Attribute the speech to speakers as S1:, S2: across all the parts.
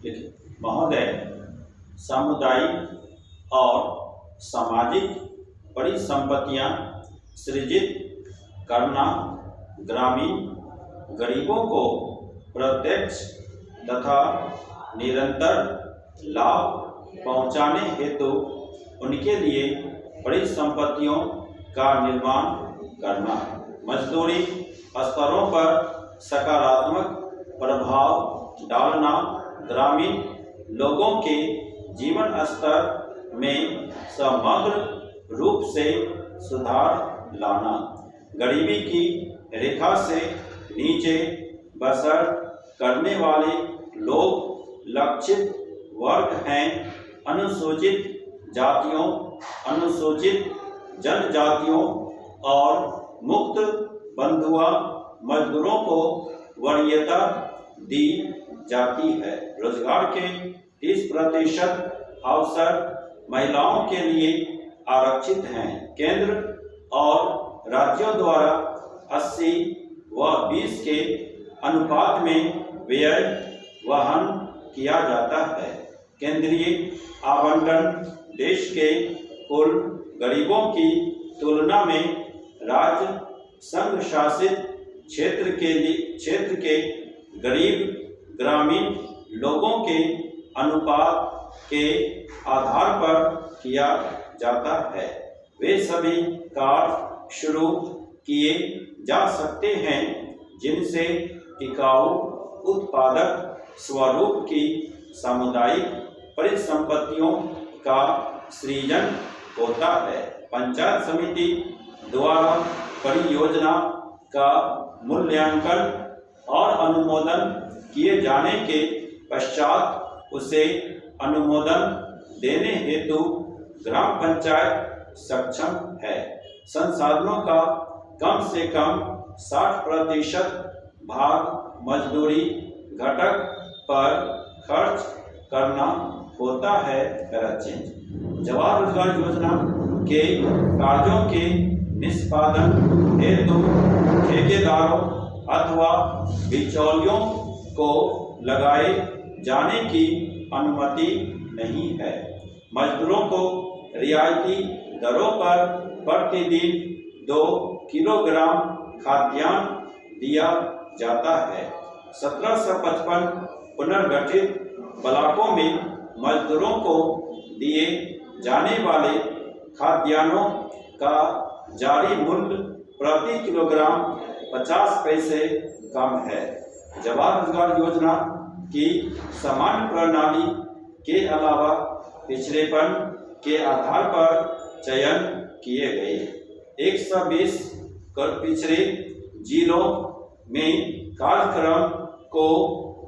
S1: महोदय, सामुदायिक और सामाजिक परिसंपत्तियां सृजित करना ग्रामीण गरीबों को प्रत्यक्ष तथा निरंतर लाभ पहुंचाने हेतु उनके लिए परिसंपत्तियों का निर्माण करना, मजदूरी स्तरों पर सकारात्मक प्रभाव डालना, ग्रामीण लोगों के जीवन स्तर में समग्र रूप से सुधार लाना, गरीबी की रेखा से नीचे बसर करने वाले लोग लक्षित वर्ग हैं। अनुसूचित जातियों, अनुसूचित जनजातियों और मुक्त बंधुआ मजदूरों को वरीयता दी जाती है। रोजगार के 30% अवसर महिलाओं के लिए आरक्षित हैं। केंद्र और राज्यों द्वारा 80 व 20 के अनुपात में व्यय वहन किया जाता है। केंद्रीय आवंटन देश के कुल गरीबों की तुलना में राज्य संघ शासित क्षेत्र के गरीब ग्रामीण लोगों के अनुपात के आधार पर किया जाता है। वे सभी कार्य शुरू किए जा सकते हैं जिनसे टिकाऊ उत्पादक स्वरूप की सामुदायिक परिसंपत्तियों का सृजन होता है। पंचायत समिति द्वारा परियोजना का मूल्यांकन और अनुमोदन किए जाने के पश्चात उसे अनुमोदन देने हेतु ग्राम पंचायत सक्षम है। संसाधनों का कम से कम 60% भाग मजदूरी घटक पर खर्च करना होता है। जवाहर रोजगार योजना के कार्यों के निष्पादन हेतु ठेकेदारों अथवा बिचौलियों को लगाए जाने की अनुमति नहीं है। मजदूरों को रियायती दरों पर प्रतिदिन 2 किलोग्राम खाद्यान्न दिया जाता है। 1755 पुनर्गठित ब्लॉकों में मजदूरों को दिए जाने वाले खाद्यान्नों का जारी मूल्य प्रति किलोग्राम 50 पैसे कम है। जवाहर रोजगार योजना की समान प्रणाली के अलावा पिछड़ेपन के आधार पर चयन किए गए 120 पिछड़े जिलों में कार्यक्रम को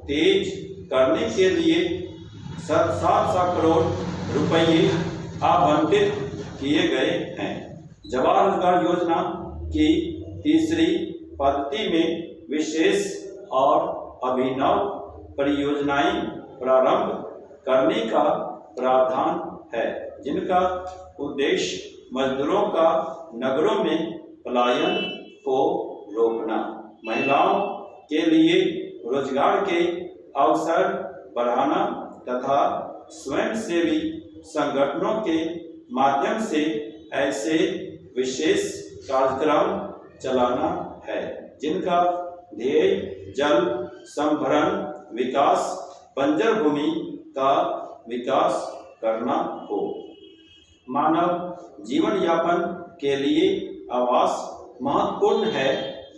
S1: तेज करने के लिए 700 करोड़ रुपये आवंटित किए गए हैं। जवाहर रोजगार योजना की तीसरी पद्धति में विशेष और अभिनव परियोजनाएं प्रारंभ करने का प्रावधान है, जिनका उद्देश्य मजदूरों का नगरों में पलायन को रोकना, महिलाओं के लिए रोजगार के अवसर बढ़ाना तथा स्वयंसेवी संगठनों के माध्यम से ऐसे विशेष कार्यक्रम चलाना है जिनका ध्येय जल संभरण विकास, बंजर भूमि का विकास करना हो। मानव जीवन यापन के लिए आवास महत्वपूर्ण है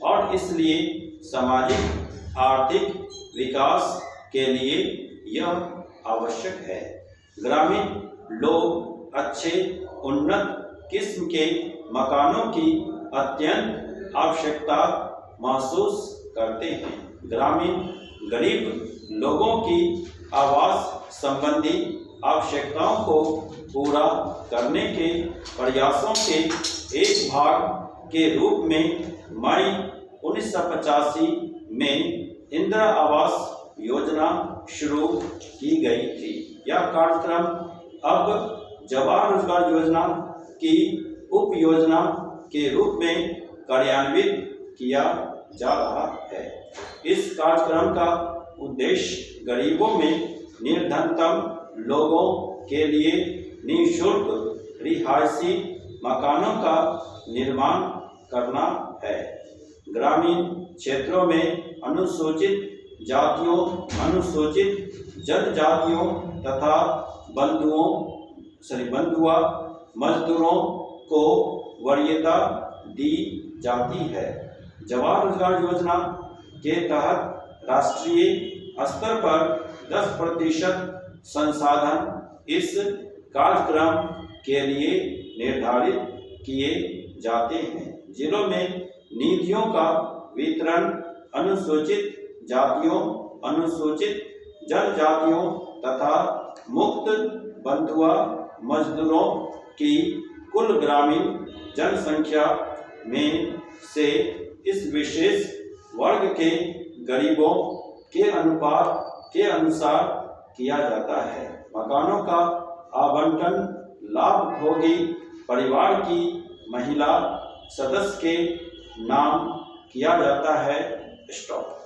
S1: और इसलिए सामाजिक आर्थिक विकास के लिए यह आवश्यक है। ग्रामीण लोग अच्छे उन्नत किस्म के मकानों की अत्यंत आवश्यकता महसूस करते हैं। ग्रामीण गरीब लोगों की आवास संबंधी आवश्यकताओं को पूरा करने के प्रयासों के एक भाग के रूप में मई 1985 में इंदिरा आवास योजना शुरू की गई थी। यह कार्यक्रम अब जवाहर रोजगार योजना की उप योजना के रूप में कार्यान्वित किया जा रहा है। इस कार्यक्रम का उद्देश्य गरीबों में निर्धनतम लोगों के लिए निःशुल्क रिहायशी मकानों का निर्माण करना है। ग्रामीण क्षेत्रों में अनुसूचित जातियों, अनुसूचित जनजातियों तथा बंधुआ मजदूरों को वरीयता दी जाती है। जवाहर रोजगार योजना के तहत राष्ट्रीय स्तर पर 10% संसाधन इस कार्यक्रम के लिए निर्धारित किए जाते हैं। जिलों में निधियों का वितरण अनुसूचित जातियों, अनुसूचित जनजातियों तथा मुक्त बंधुआ मजदूरों की कुल ग्रामीण जनसंख्या में से इस विशेष वर्ग के गरीबों के अनुपात के अनुसार किया जाता है। मकानों का आवंटन लाभभोगी परिवार की महिला सदस्य के नाम किया जाता है। स्टॉप।